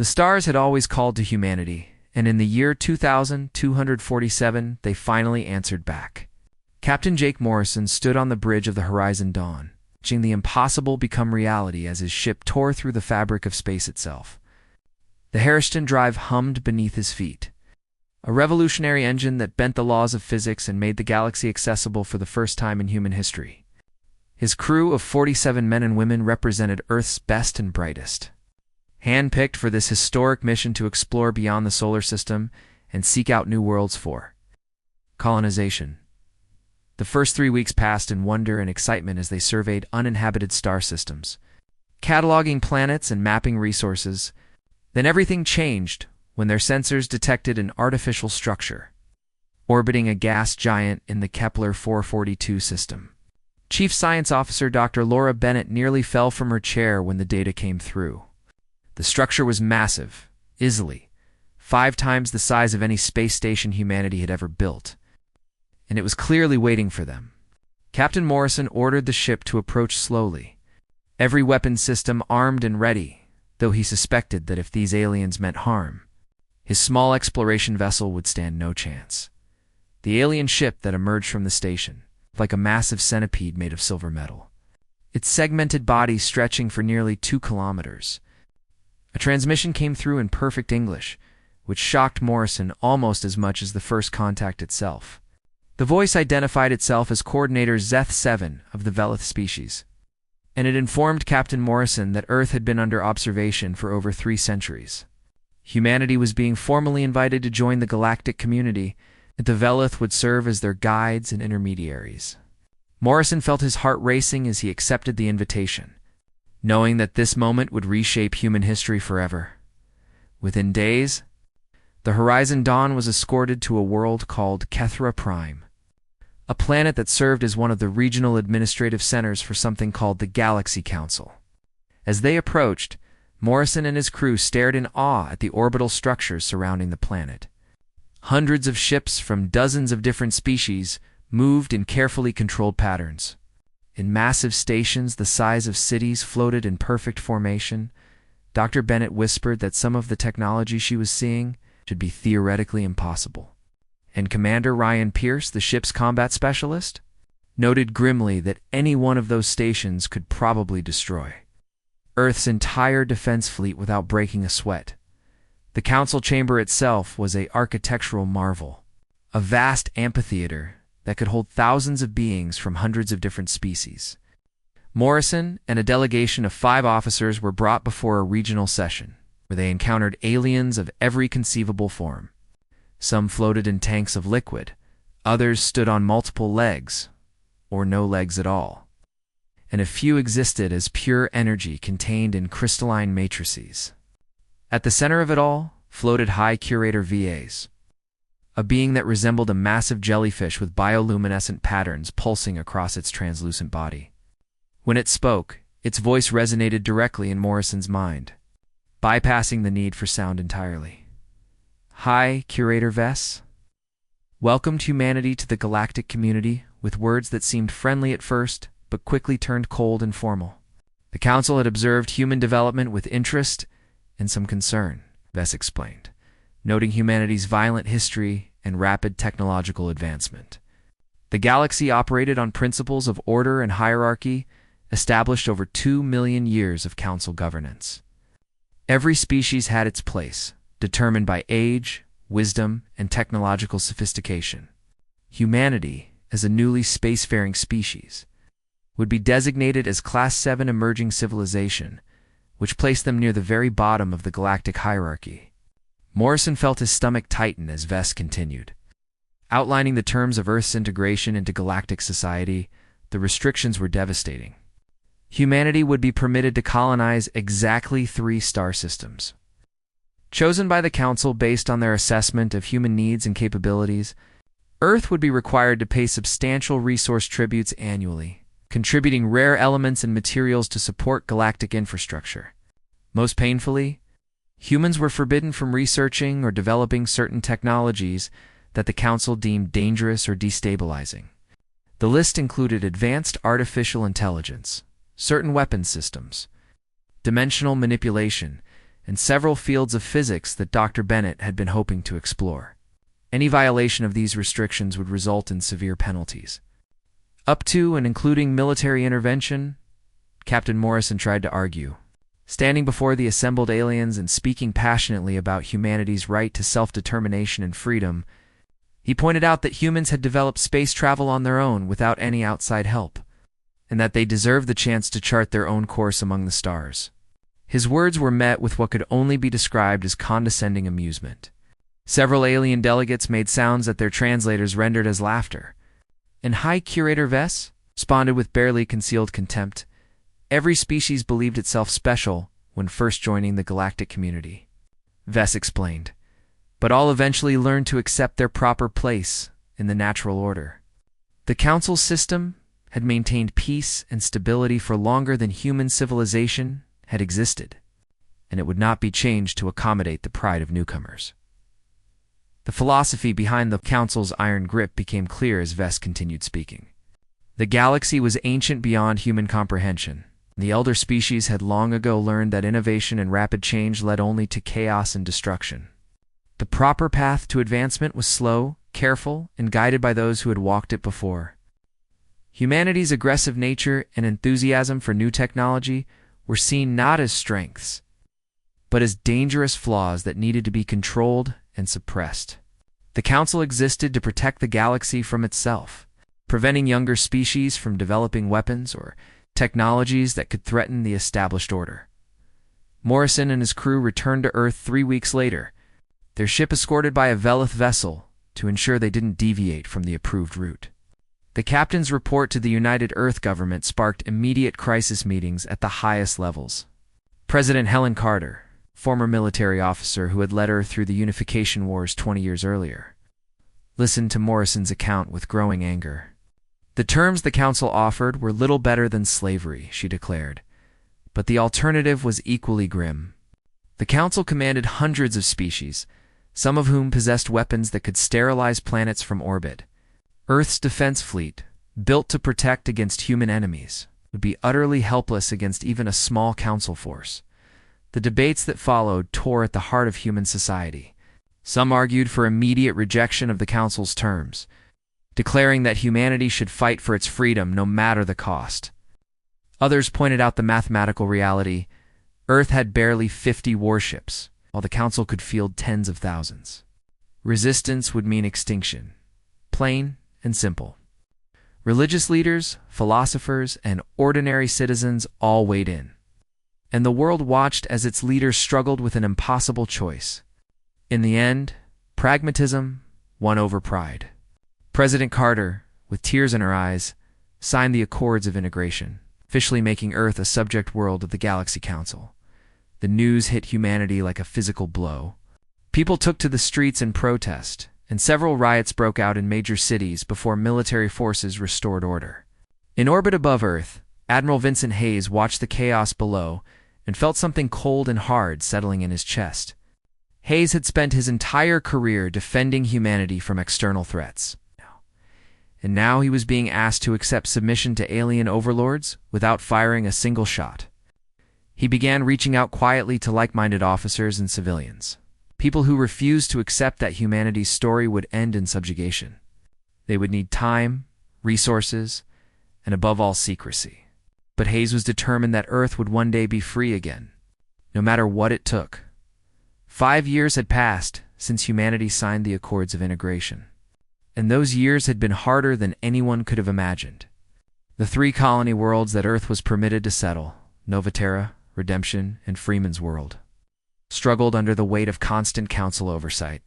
The stars had always called to humanity, and in the year 2247 they finally answered back. Captain Jake Morrison stood on the bridge of the Horizon Dawn, watching the impossible become reality as his ship tore through the fabric of space itself. The Harriston drive hummed beneath his feet, a revolutionary engine that bent the laws of physics and made the galaxy accessible for the first time in human history. His crew of 47 men and women represented Earth's best and brightest, handpicked for this historic mission to explore beyond the solar system and seek out new worlds for colonization. The first 3 weeks passed in wonder and excitement as they surveyed uninhabited star systems, cataloging planets and mapping resources. Then everything changed when their sensors detected an artificial structure orbiting a gas giant in the Kepler 442 system. Chief Science Officer Dr. Laura Bennett nearly fell from her chair when the data came through. The structure was massive, easily 5 times the size of any space station humanity had ever built, and it was clearly waiting for them. Captain Morrison ordered the ship to approach slowly, every weapon system armed and ready, though he suspected that if these aliens meant harm, his small exploration vessel would stand no chance. The alien ship that emerged from the station, like a massive centipede made of silver metal, its segmented body stretching for nearly 2 kilometers. A transmission came through in perfect English, which shocked Morrison almost as much as the first contact itself. The voice identified itself as Coordinator Zeth-7 of the Velith species, and it informed Captain Morrison that Earth had been under observation for over 3 centuries. Humanity was being formally invited to join the galactic community, and the Velith would serve as their guides and intermediaries. Morrison felt his heart racing as he accepted the invitation, knowing that this moment would reshape human history forever. Within days, the Horizon Dawn was escorted to a world called Kethra Prime, a planet that served as one of the regional administrative centers for something called the Galaxy Council. As they approached, Morrison and his crew stared in awe at the orbital structures surrounding the planet. Hundreds of ships from dozens of different species moved in carefully controlled patterns. In massive stations the size of cities floated in perfect formation. Dr. Bennett whispered that some of the technology she was seeing should be theoretically impossible. And Commander Ryan Pierce, the ship's combat specialist, noted grimly that any one of those stations could probably destroy Earth's entire defense fleet without breaking a sweat. The council chamber itself was an architectural marvel, a vast amphitheater that could hold thousands of beings from hundreds of different species. Morrison and a delegation of 5 officers were brought before a regional session, where they encountered aliens of every conceivable form. Some floated in tanks of liquid, others stood on multiple legs, or no legs at all, and a few existed as pure energy contained in crystalline matrices. At the center of it all floated High Curator VAs, a being that resembled a massive jellyfish with bioluminescent patterns pulsing across its translucent body. When it spoke, its voice resonated directly in Morrison's mind, bypassing the need for sound entirely. "Hi, Curator Vess. Welcomed humanity to the galactic community," with words that seemed friendly at first, but quickly turned cold and formal. The council had observed human development with interest and some concern, Vess explained, noting humanity's violent history and rapid technological advancement. The galaxy operated on principles of order and hierarchy established over 2 million years of council governance. Every species had its place, determined by age, wisdom, and technological sophistication. Humanity, as a newly spacefaring species, would be designated as Class 7 emerging civilization, which placed them near the very bottom of the galactic hierarchy. Morrison felt his stomach tighten as Vess continued, outlining the terms of Earth's integration into galactic society. The restrictions were devastating. Humanity would be permitted to colonize exactly 3 star systems, chosen by the Council based on their assessment of human needs and capabilities. Earth would be required to pay substantial resource tributes annually, contributing rare elements and materials to support galactic infrastructure. Most painfully, humans were forbidden from researching or developing certain technologies that the Council deemed dangerous or destabilizing. The list included advanced artificial intelligence, certain weapons systems, dimensional manipulation, and several fields of physics that Dr. Bennett had been hoping to explore. Any violation of these restrictions would result in severe penalties. Up to and including military intervention, Captain Morrison tried to argue. Standing before the assembled aliens and speaking passionately about humanity's right to self-determination and freedom, he pointed out that humans had developed space travel on their own without any outside help, and that they deserved the chance to chart their own course among the stars. His words were met with what could only be described as condescending amusement. Several alien delegates made sounds that their translators rendered as laughter, and High Curator Vess responded with barely concealed contempt. Every species believed itself special when first joining the galactic community, Vess explained, but all eventually learned to accept their proper place in the natural order. The Council system had maintained peace and stability for longer than human civilization had existed, and it would not be changed to accommodate the pride of newcomers. The philosophy behind the Council's iron grip became clear as Vess continued speaking. The galaxy was ancient beyond human comprehension. The elder species had long ago learned that innovation and rapid change led only to chaos and destruction. The proper path to advancement was slow, careful, and guided by those who had walked it before. Humanity's aggressive nature and enthusiasm for new technology were seen not as strengths, but as dangerous flaws that needed to be controlled and suppressed. The Council existed to protect the galaxy from itself, preventing younger species from developing weapons or technologies that could threaten the established order. Morrison and his crew returned to Earth 3 weeks later, their ship escorted by a Velith vessel to ensure they didn't deviate from the approved route. The captain's report to the United Earth government sparked immediate crisis meetings at the highest levels. President Helen Carter, former military officer who had led Earth through the unification wars 20 years earlier, listened to Morrison's account with growing anger. The terms the Council offered were little better than slavery, she declared, but the alternative was equally grim. The Council commanded hundreds of species, some of whom possessed weapons that could sterilize planets from orbit. Earth's defense fleet, built to protect against human enemies, would be utterly helpless against even a small Council force. The debates that followed tore at the heart of human society. Some argued for immediate rejection of the Council's terms, declaring that humanity should fight for its freedom no matter the cost. Others pointed out the mathematical reality. Earth had barely 50 warships, while the Council could field tens of thousands. Resistance would mean extinction, plain and simple. Religious leaders, philosophers, and ordinary citizens all weighed in, and the world watched as its leaders struggled with an impossible choice. In the end, pragmatism won over pride. President Carter, with tears in her eyes, signed the Accords of Integration, officially making Earth a subject world of the Galaxy Council. The news hit humanity like a physical blow. People took to the streets in protest, and several riots broke out in major cities before military forces restored order. In orbit above Earth, Admiral Vincent Hayes watched the chaos below and felt something cold and hard settling in his chest. Hayes had spent his entire career defending humanity from external threats. And now he was being asked to accept submission to alien overlords without firing a single shot. He began reaching out quietly to like-minded officers and civilians, people who refused to accept that humanity's story would end in subjugation. They would need time, resources, and above all, secrecy. But Hayes was determined that Earth would one day be free again, no matter what it took. 5 years had passed since humanity signed the Accords of Integration, and those years had been harder than anyone could have imagined. The 3 colony worlds that Earth was permitted to settle, Novaterra, Redemption, and Freeman's World, struggled under the weight of constant Council oversight.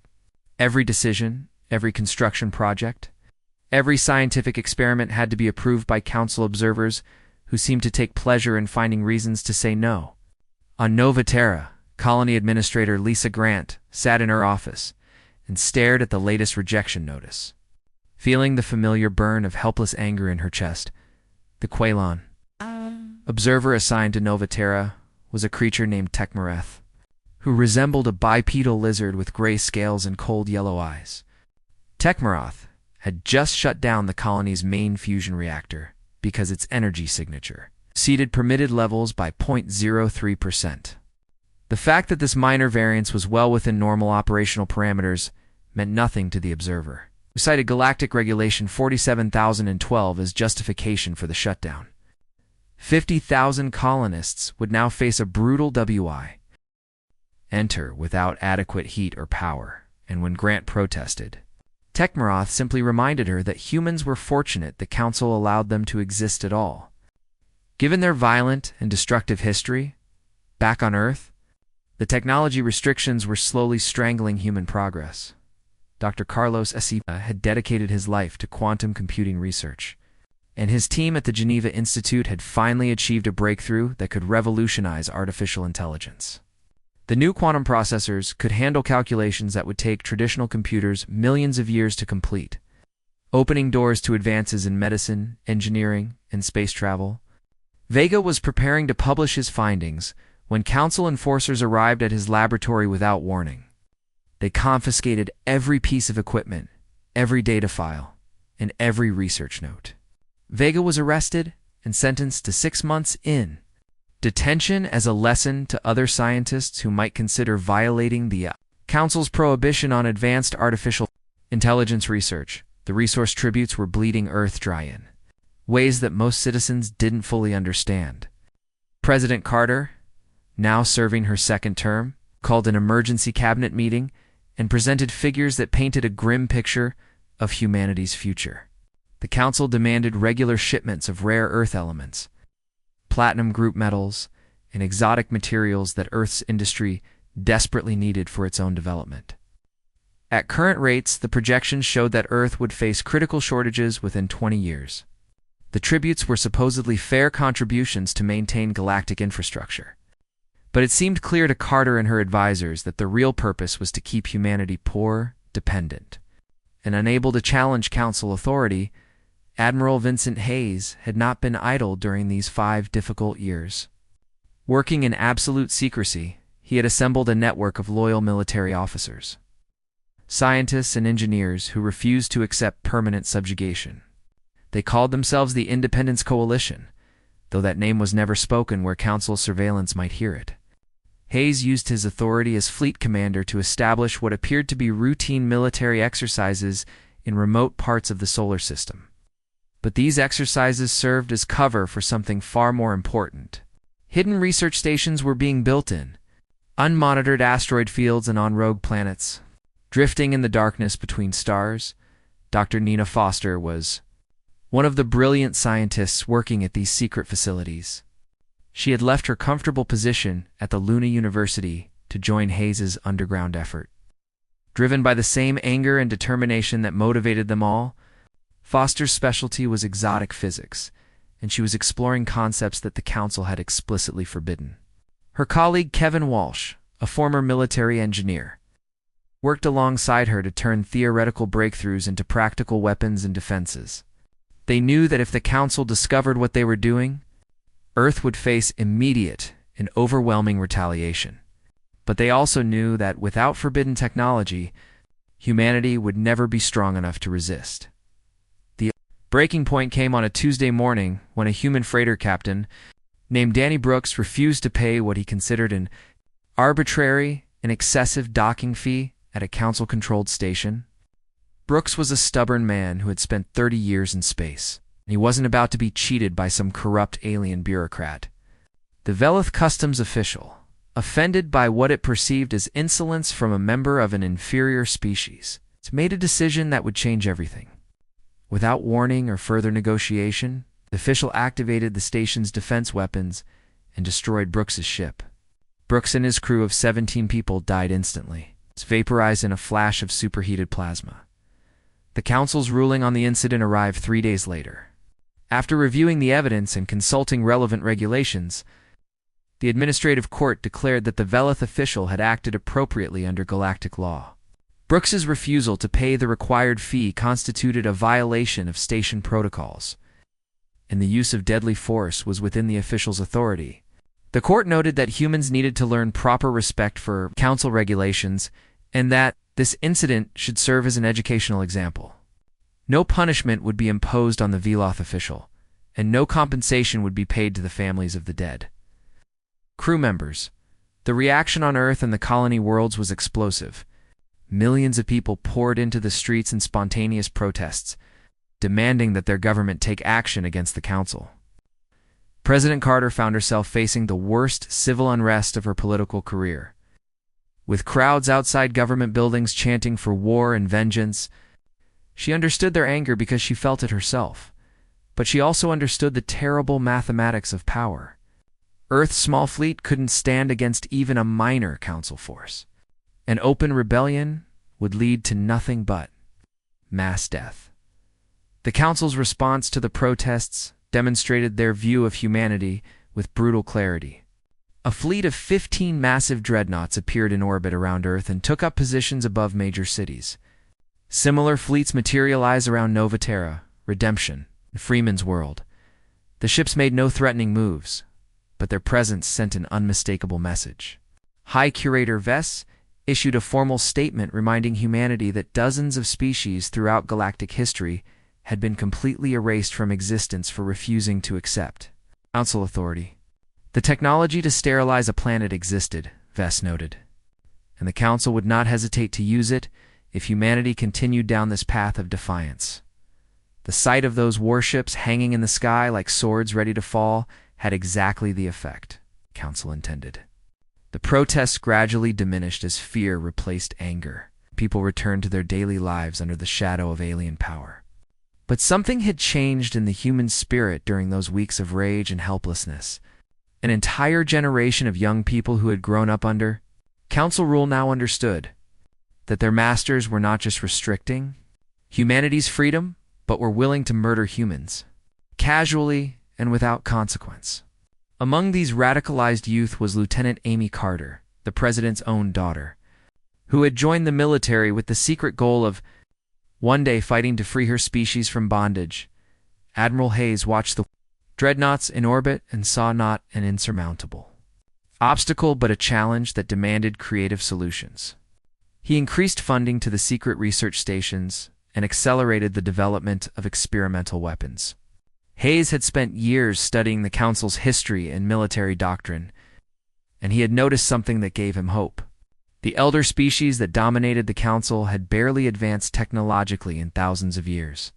Every decision, every construction project, every scientific experiment had to be approved by Council observers who seemed to take pleasure in finding reasons to say no. On Novaterra, Colony Administrator Lisa Grant sat in her office and stared at the latest rejection notice. Feeling the familiar burn of helpless anger in her chest, the Quailon, observer assigned to Novaterra, was a creature named Tekmareth, who resembled a bipedal lizard with gray scales and cold yellow eyes. Tekmaroth had just shut down the colony's main fusion reactor because its energy signature exceeded permitted levels by 0.03%. The fact that this minor variance was well within normal operational parameters meant nothing to the observer, who cited Galactic Regulation 47012 as justification for the shutdown. 50,000 colonists would now face a brutal WI. Enter without adequate heat or power, and when Grant protested, Tekmaroth simply reminded her that humans were fortunate the Council allowed them to exist at all. Given their violent and destructive history, back on Earth, the technology restrictions were slowly strangling human progress. Dr. Carlos Esipa had dedicated his life to quantum computing research, and his team at the Geneva Institute had finally achieved a breakthrough that could revolutionize artificial intelligence. The new quantum processors could handle calculations that would take traditional computers millions of years to complete, opening doors to advances in medicine, engineering, and space travel. Vega was preparing to publish his findings when Council enforcers arrived at his laboratory without warning. They confiscated every piece of equipment, every data file, and every research note. Vega was arrested and sentenced to 6 months in detention as a lesson to other scientists who might consider violating the Council's prohibition on advanced artificial intelligence research. The resource tributes were bleeding Earth dry in ways that most citizens didn't fully understand. President Carter, now serving her second term, called an emergency cabinet meeting and presented figures that painted a grim picture of humanity's future. The Council demanded regular shipments of rare Earth elements, platinum group metals, and exotic materials that Earth's industry desperately needed for its own development. At current rates, the projections showed that Earth would face critical shortages within 20 years. The tributes were supposedly fair contributions to maintain galactic infrastructure. But it seemed clear to Carter and her advisors that the real purpose was to keep humanity poor, dependent. And unable to challenge Council authority, Admiral Vincent Hayes had not been idle during these 5 difficult years. Working in absolute secrecy, he had assembled a network of loyal military officers, scientists and engineers who refused to accept permanent subjugation. They called themselves the Independence Coalition, though that name was never spoken where Council surveillance might hear it. Hayes used his authority as fleet commander to establish what appeared to be routine military exercises in remote parts of the solar system. But these exercises served as cover for something far more important. Hidden research stations were being built in unmonitored asteroid fields and on rogue planets. Drifting in the darkness between stars, Dr. Nina Foster was one of the brilliant scientists working at these secret facilities. She had left her comfortable position at the Luna University to join Hayes's underground effort. Driven by the same anger and determination that motivated them all, Foster's specialty was exotic physics, and she was exploring concepts that the Council had explicitly forbidden. Her colleague Kevin Walsh, a former military engineer, worked alongside her to turn theoretical breakthroughs into practical weapons and defenses. They knew that if the Council discovered what they were doing, Earth would face immediate and overwhelming retaliation. But they also knew that without forbidden technology, humanity would never be strong enough to resist. The breaking point came on a Tuesday morning when a human freighter captain named Danny Brooks refused to pay what he considered an arbitrary and excessive docking fee at a Council-controlled station. Brooks was a stubborn man who had spent 30 years in space, and he wasn't about to be cheated by some corrupt alien bureaucrat. The Velith customs official, offended by what it perceived as insolence from a member of an inferior species, made a decision that would change everything. Without warning or further negotiation, the official activated the station's defense weapons and destroyed Brooks's ship. Brooks and his crew of 17 people died instantly, vaporized in a flash of superheated plasma. The Council's ruling on the incident arrived 3 days later. After reviewing the evidence and consulting relevant regulations, the administrative court declared that the Velith official had acted appropriately under galactic law. Brooks's refusal to pay the required fee constituted a violation of station protocols, and the use of deadly force was within the official's authority. The court noted that humans needed to learn proper respect for Council regulations and that this incident should serve as an educational example. No punishment would be imposed on the Veloth official, and no compensation would be paid to the families of the dead. Crew members, The reaction on Earth and the colony worlds was explosive. Millions of people poured into the streets in spontaneous protests, demanding that their government take action against the Council. President Carter found herself facing the worst civil unrest of her political career. With crowds outside government buildings chanting for war and vengeance, she understood their anger because she felt it herself. But she also understood the terrible mathematics of power. Earth's small fleet couldn't stand against even a minor Council force. An open rebellion would lead to nothing but mass death. The Council's response to the protests demonstrated their view of humanity with brutal clarity. A fleet of 15 massive dreadnoughts appeared in orbit around Earth and took up positions above major cities. Similar fleets materialized around Nova Terra, Redemption, and Freeman's World. The ships made no threatening moves, but their presence sent an unmistakable message. High Curator Vess issued a formal statement reminding humanity that dozens of species throughout galactic history had been completely erased from existence for refusing to accept Council authority. The technology to sterilize a planet existed, Vess noted, and the Council would not hesitate to use it if humanity continued down this path of defiance. The sight of those warships hanging in the sky like swords ready to fall had exactly the effect Council intended. The protests gradually diminished as fear replaced anger. People returned to their daily lives under the shadow of alien power. But something had changed in the human spirit during those weeks of rage and helplessness. An entire generation of young people who had grown up under Council rule now understood that their masters were not just restricting humanity's freedom, but were willing to murder humans, casually and without consequence. Among these radicalized youth was Lieutenant Amy Carter, the president's own daughter, who had joined the military with the secret goal of one day fighting to free her species from bondage. Admiral Hayes watched the dreadnoughts in orbit and saw not an insurmountable obstacle but a challenge that demanded creative solutions. He increased funding to the secret research stations and accelerated the development of experimental weapons. Hayes had spent years studying the Council's history and military doctrine, and he had noticed something that gave him hope. The elder species that dominated the Council had barely advanced technologically in thousands of years.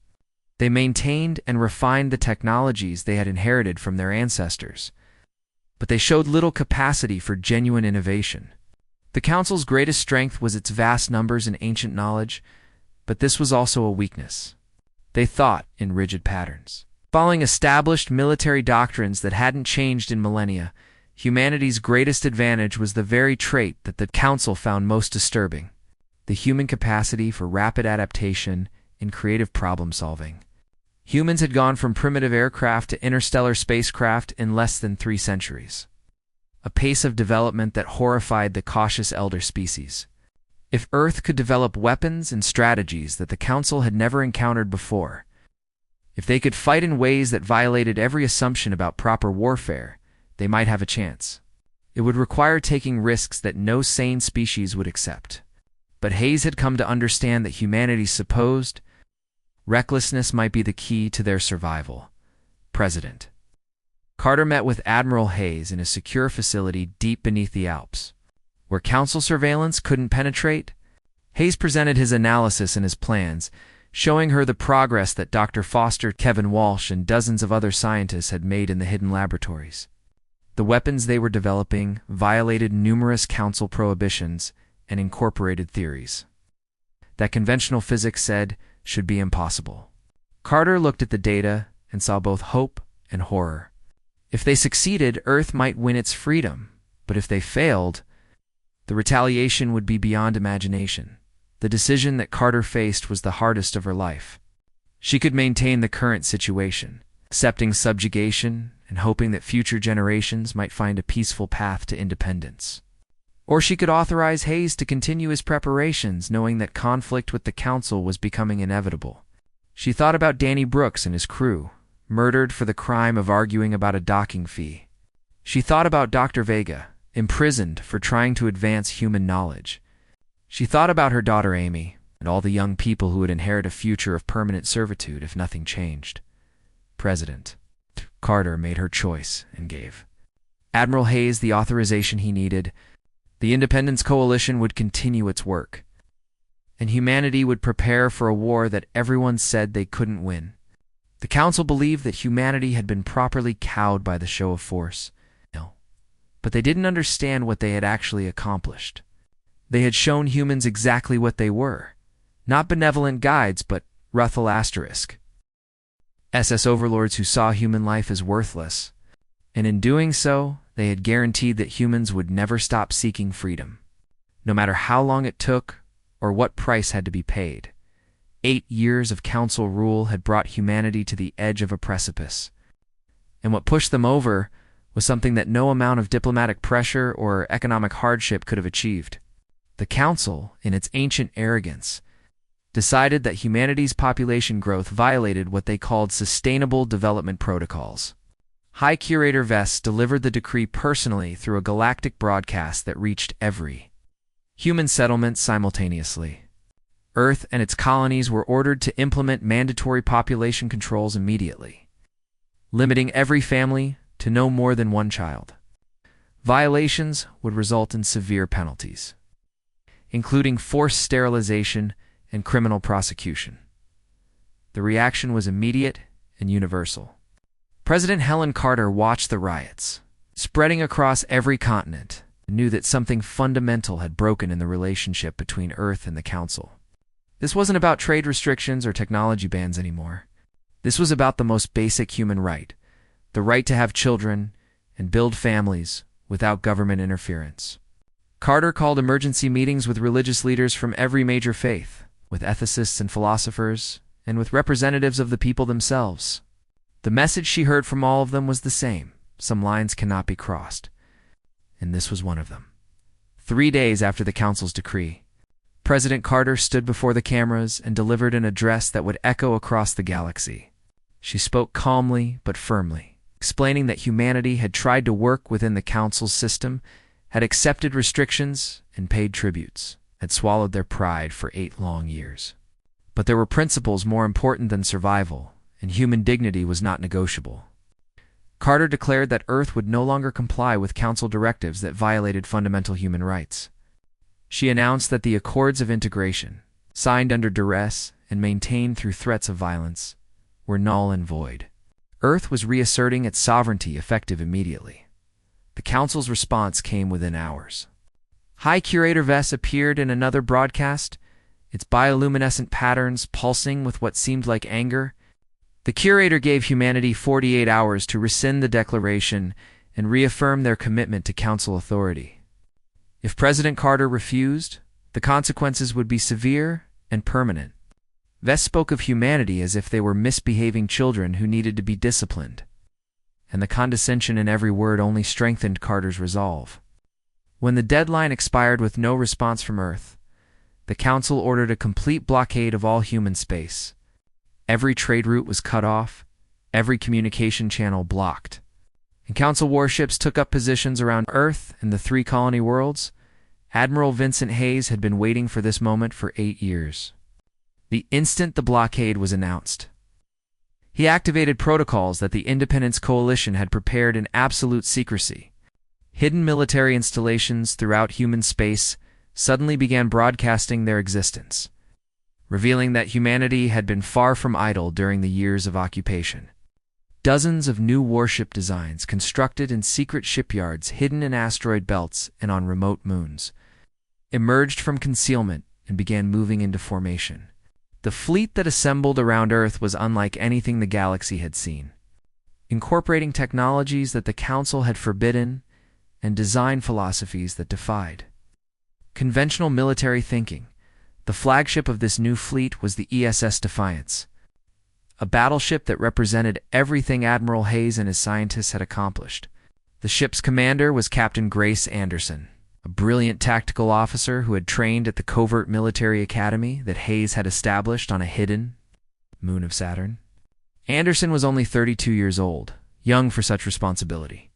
They maintained and refined the technologies they had inherited from their ancestors, but they showed little capacity for genuine innovation. The Council's greatest strength was its vast numbers and ancient knowledge, but this was also a weakness. They thought in rigid patterns, following established military doctrines that hadn't changed in millennia. Humanity's greatest advantage was the very trait that the Council found most disturbing: the human capacity for rapid adaptation and creative problem-solving. Humans had gone from primitive aircraft to interstellar spacecraft in less than 3 centuries, a pace of development that horrified the cautious elder species. If Earth could develop weapons and strategies that the Council had never encountered before, if they could fight in ways that violated every assumption about proper warfare, they might have a chance. It would require taking risks that no sane species would accept. But Hayes had come to understand that humanity's supposed recklessness might be the key to their survival. President Carter met with Admiral Hayes in a secure facility deep beneath the Alps, where Council surveillance couldn't penetrate. Hayes presented his analysis and his plans, showing her the progress that Dr. Foster, Kevin Walsh, and dozens of other scientists had made in the hidden laboratories. The weapons they were developing violated numerous Council prohibitions and incorporated theories that conventional physics said should be impossible. Carter looked at the data and saw both hope and horror. If they succeeded, Earth might win its freedom, but if they failed, the retaliation would be beyond imagination. The decision that Carter faced was the hardest of her life. She could maintain the current situation, accepting subjugation and hoping that future generations might find a peaceful path to independence. Or she could authorize Hayes to continue his preparations, knowing that conflict with the Council was becoming inevitable. She thought about Danny Brooks and his crew, murdered for the crime of arguing about a docking fee. She thought about Dr. Vega, imprisoned for trying to advance human knowledge. She thought about her daughter Amy, and all the young people who would inherit a future of permanent servitude if nothing changed. President Carter made her choice and gave Admiral Hayes the authorization he needed The Independence Coalition would continue its work, and humanity would prepare for a war that everyone said they couldn't win. The Council believed that humanity had been properly cowed by the show of force. No, but they didn't understand what they had actually accomplished. They had shown humans exactly what they were. Not benevolent guides, but Ruthel Asterisk. SS overlords who saw human life as worthless. And in doing so, they had guaranteed that humans would never stop seeking freedom, no matter how long it took or what price had to be paid. 8 years of council rule had brought humanity to the edge of a precipice. And what pushed them over was something that no amount of diplomatic pressure or economic hardship could have achieved. The council, in its ancient arrogance, decided that humanity's population growth violated what they called sustainable development protocols. High Curator Vess delivered the decree personally through a galactic broadcast that reached every human settlement simultaneously. Earth and its colonies were ordered to implement mandatory population controls immediately, limiting every family to no more than 1 child. Violations would result in severe penalties, including forced sterilization and criminal prosecution. The reaction was immediate and universal. President Helen Carter watched the riots, spreading across every continent, and knew that something fundamental had broken in the relationship between Earth and the Council. This wasn't about trade restrictions or technology bans anymore. This was about the most basic human right, the right to have children and build families without government interference. Carter called emergency meetings with religious leaders from every major faith, with ethicists and philosophers, and with representatives of the people themselves. The message she heard from all of them was the same: some lines cannot be crossed. And this was one of them. 3 days after the Council's decree, President Carter stood before the cameras and delivered an address that would echo across the galaxy. She spoke calmly but firmly, explaining that humanity had tried to work within the Council's system, had accepted restrictions and paid tributes, had swallowed their pride for 8 long years. But there were principles more important than survival, and human dignity was not negotiable. Carter declared that Earth would no longer comply with Council directives that violated fundamental human rights. She announced that the Accords of Integration, signed under duress and maintained through threats of violence, were null and void. Earth was reasserting its sovereignty effective immediately. The Council's response came within hours. High Curator Vess appeared in another broadcast, its bioluminescent patterns pulsing with what seemed like anger. The Curator gave humanity 48 hours to rescind the declaration and reaffirm their commitment to Council authority. If President Carter refused, the consequences would be severe and permanent. Vess spoke of humanity as if they were misbehaving children who needed to be disciplined, and the condescension in every word only strengthened Carter's resolve. When the deadline expired with no response from Earth, the Council ordered a complete blockade of all human space. Every trade route was cut off, every communication channel blocked. And Council warships took up positions around Earth and the 3 colony worlds. Admiral Vincent Hayes had been waiting for this moment for 8 years. The instant the blockade was announced, he activated protocols that the Independence Coalition had prepared in absolute secrecy. Hidden military installations throughout human space suddenly began broadcasting their existence, revealing that humanity had been far from idle during the years of occupation. Dozens of new warship designs constructed in secret shipyards hidden in asteroid belts and on remote moons emerged from concealment and began moving into formation. The fleet that assembled around Earth was unlike anything the galaxy had seen, incorporating technologies that the Council had forbidden and design philosophies that defied conventional military thinking. The flagship of this new fleet was the ESS Defiance, a battleship that represented everything Admiral Hayes and his scientists had accomplished. The ship's commander was Captain Grace Anderson, a brilliant tactical officer who had trained at the covert military academy that Hayes had established on a hidden moon of Saturn. Anderson was only 32 years old, young for such responsibility,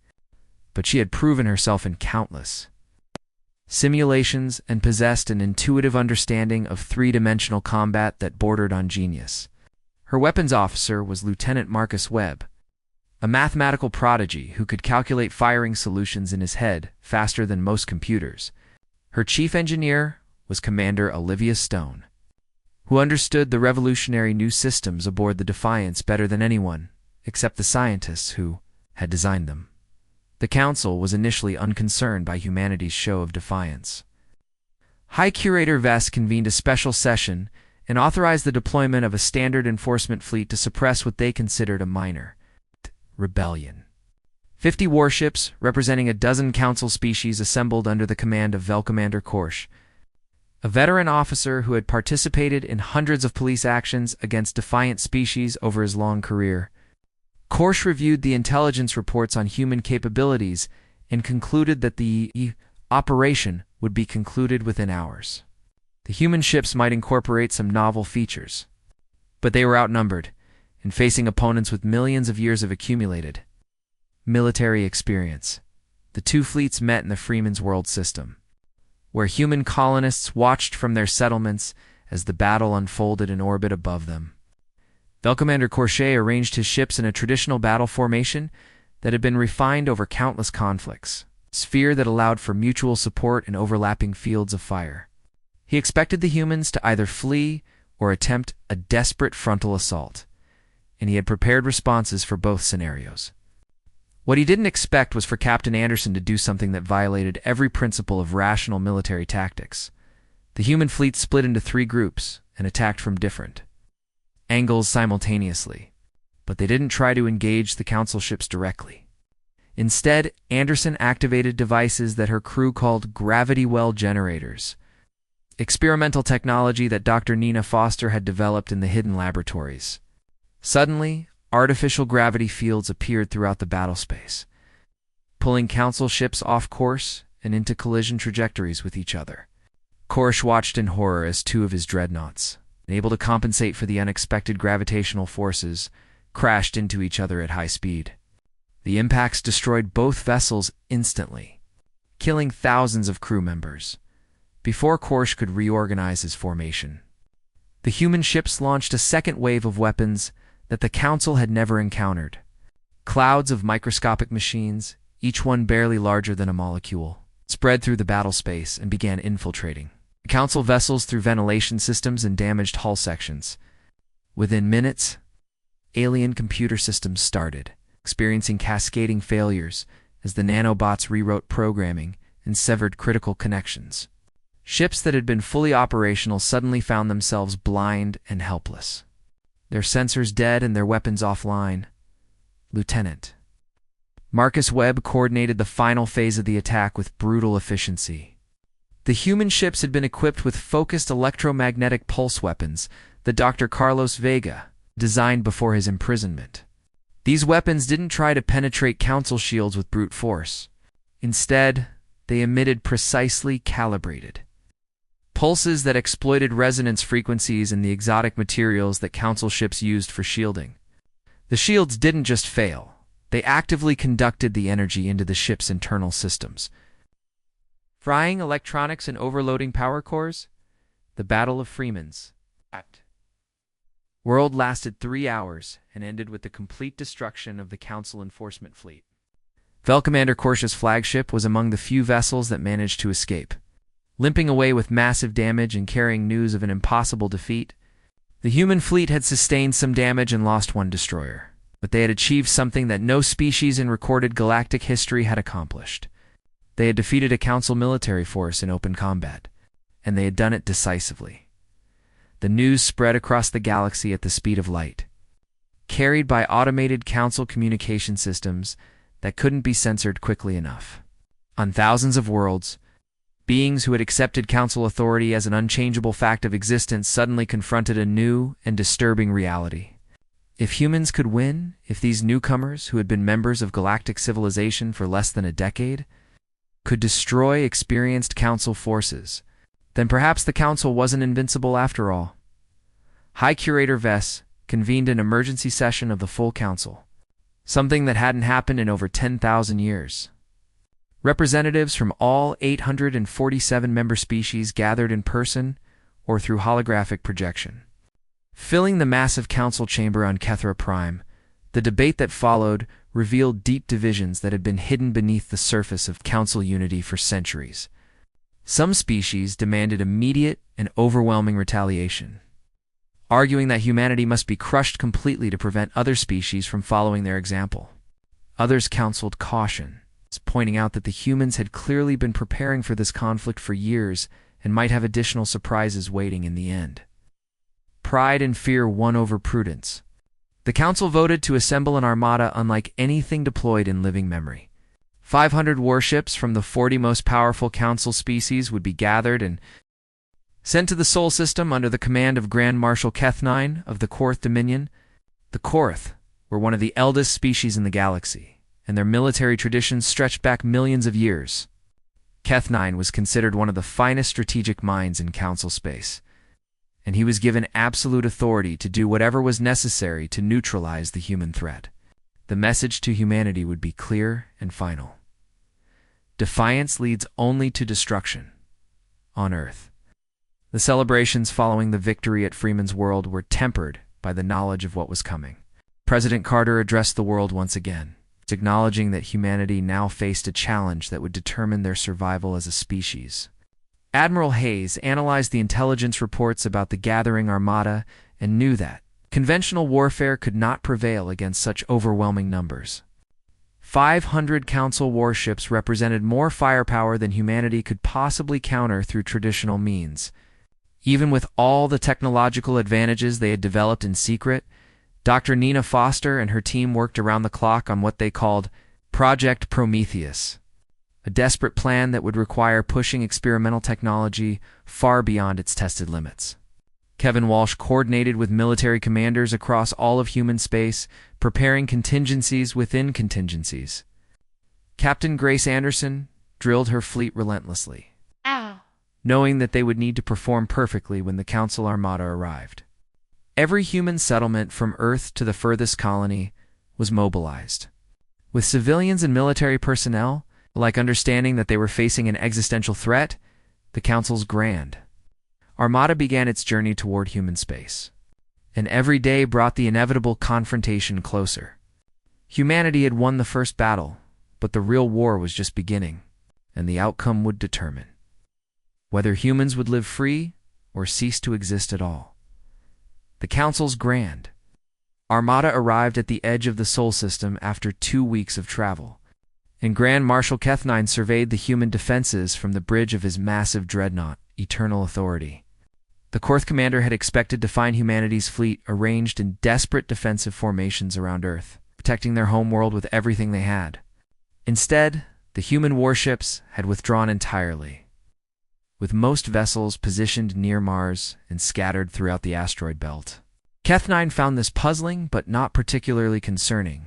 but she had proven herself in countless simulations and possessed an intuitive understanding of 3-dimensional combat that bordered on genius. Her weapons officer was Lieutenant Marcus Webb, a mathematical prodigy who could calculate firing solutions in his head faster than most computers, Her chief engineer was Commander Olivia Stone, who understood the revolutionary new systems aboard the Defiance better than anyone, except the scientists who had designed them. The Council was initially unconcerned by humanity's show of defiance. High Curator Vess convened a special session and authorized the deployment of a standard enforcement fleet to suppress what they considered a minor rebellion. 50 warships, representing a dozen Council species, assembled under the command of Velcommander Korsh, a veteran officer who had participated in hundreds of police actions against defiant species over his long career. Korsh reviewed the intelligence reports on human capabilities and concluded that the operation would be concluded within hours. The human ships might incorporate some novel features, but they were outnumbered and facing opponents with millions of years of accumulated military experience. The two fleets met in the Freeman's World system, where human colonists watched from their settlements as the battle unfolded in orbit above them. Velcommander Korsh arranged his ships in a traditional battle formation that had been refined over countless conflicts, a sphere that allowed for mutual support in overlapping fields of fire. He expected the humans to either flee or attempt a desperate frontal assault, and he had prepared responses for both scenarios. What he didn't expect was for Captain Anderson to do something that violated every principle of rational military tactics. The human fleet split into 3 groups and attacked from different angles simultaneously, but they didn't try to engage the Council ships directly. Instead, Anderson activated devices that her crew called gravity well generators, experimental technology that Dr. Nina Foster had developed in the hidden laboratories. Suddenly, artificial gravity fields appeared throughout the battle space, pulling Council ships off course and into collision trajectories with each other. Korsh watched in horror as 2 of his dreadnoughts, unable to compensate for the unexpected gravitational forces, crashed into each other at high speed. The impacts destroyed both vessels instantly, killing thousands of crew members, before Korsh could reorganize his formation. The human ships launched a second wave of weapons that the Council had never encountered. Clouds of microscopic machines, each one barely larger than a molecule, spread through the battle space and began infiltrating the Council vessels through ventilation systems and damaged hull sections. Within minutes, alien computer systems started experiencing cascading failures as the nanobots rewrote programming and severed critical connections. Ships that had been fully operational suddenly found themselves blind and helpless, their sensors dead and their weapons offline. Lieutenant Marcus Webb coordinated the final phase of the attack with brutal efficiency. The human ships had been equipped with focused electromagnetic pulse weapons that Dr. Carlos Vega designed before his imprisonment. These weapons didn't try to penetrate Council shields with brute force. Instead, they emitted precisely calibrated pulses that exploited resonance frequencies and the exotic materials that Council ships used for shielding. The shields didn't just fail, they actively conducted the energy into the ship's internal systems, frying electronics and overloading power cores. The Battle of Freeman's World lasted 3 hours and ended with the complete destruction of the Council enforcement fleet. Velcommander Korsh's flagship was among the few vessels that managed to escape, limping away with massive damage and carrying news of an impossible defeat. The human fleet had sustained some damage and lost 1 destroyer, but they had achieved something that no species in recorded galactic history had accomplished. They had defeated a Council military force in open combat, and they had done it decisively. The news spread across the galaxy at the speed of light, carried by automated Council communication systems that couldn't be censored quickly enough. On thousands of worlds, beings who had accepted Council authority as an unchangeable fact of existence suddenly confronted a new and disturbing reality. If humans could win, if these newcomers, who had been members of galactic civilization for less than a decade, could destroy experienced Council forces, then perhaps the Council wasn't invincible after all. High Curator Vess convened an emergency session of the full Council, something that hadn't happened in over 10,000 years. Representatives from all 847 member species gathered in person or through holographic projection. Filling the massive Council chamber on Kethra Prime, the debate that followed revealed deep divisions that had been hidden beneath the surface of Council unity for centuries. Some species demanded immediate and overwhelming retaliation, arguing that humanity must be crushed completely to prevent other species from following their example. Others counseled caution, pointing out that the humans had clearly been preparing for this conflict for years and might have additional surprises waiting in the end. Pride and fear won over prudence. The council voted to assemble an armada unlike anything deployed in living memory. 500 warships from the 40 most powerful council species would be gathered and sent to the Sol system under the command of Grand Marshal Keth-9 of the Korth Dominion. The Korth were one of the eldest species in the galaxy, and their military traditions stretched back millions of years. Keth-9 was considered one of the finest strategic minds in council space, and he was given absolute authority to do whatever was necessary to neutralize the human threat. The message to humanity would be clear and final. Defiance leads only to destruction on Earth. The celebrations following the victory at Freeman's World were tempered by the knowledge of what was coming. President Carter addressed the world once again, acknowledging that humanity now faced a challenge that would determine their survival as a species. Admiral Hayes analyzed the intelligence reports about the gathering armada and knew that conventional warfare could not prevail against such overwhelming numbers. 500 council warships represented more firepower than humanity could possibly counter through traditional means. Even with all the technological advantages they had developed in secret, Dr. Nina Foster and her team worked around the clock on what they called Project Prometheus, a desperate plan that would require pushing experimental technology far beyond its tested limits. Kevin Walsh coordinated with military commanders across all of human space, preparing contingencies within contingencies. Captain Grace Anderson drilled her fleet relentlessly, knowing that they would need to perform perfectly when the Council Armada arrived. Every human settlement from Earth to the furthest colony was mobilized, with civilians and military personnel alike understanding that they were facing an existential threat. The Council's grand Armada began its journey toward human space, and every day brought the inevitable confrontation closer. Humanity had won the first battle, but the real war was just beginning, and the outcome would determine whether humans would live free or cease to exist at all. The Council's grand Armada arrived at the edge of the Sol system after 2 weeks of travel, and Grand Marshal Keth-9 surveyed the human defenses from the bridge of his massive dreadnought, Eternal Authority. The Korth commander had expected to find humanity's fleet arranged in desperate defensive formations around Earth, protecting their homeworld with everything they had. Instead, the human warships had withdrawn entirely, with most vessels positioned near Mars and scattered throughout the asteroid belt. Keth-9 found this puzzling but not particularly concerning.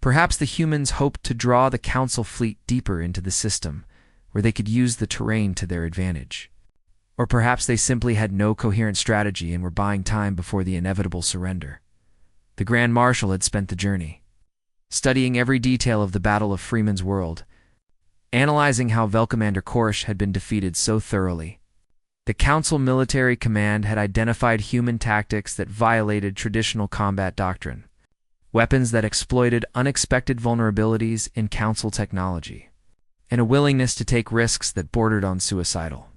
Perhaps the humans hoped to draw the Council fleet deeper into the system, where they could use the terrain to their advantage. Or perhaps they simply had no coherent strategy and were buying time before the inevitable surrender. The Grand Marshal had spent the journey studying every detail of the Battle of Freeman's World, analyzing how Velcommander Korsh had been defeated so thoroughly. The Council military command had identified human tactics that violated traditional combat doctrine, weapons that exploited unexpected vulnerabilities in Council technology, and a willingness to take risks that bordered on suicidal.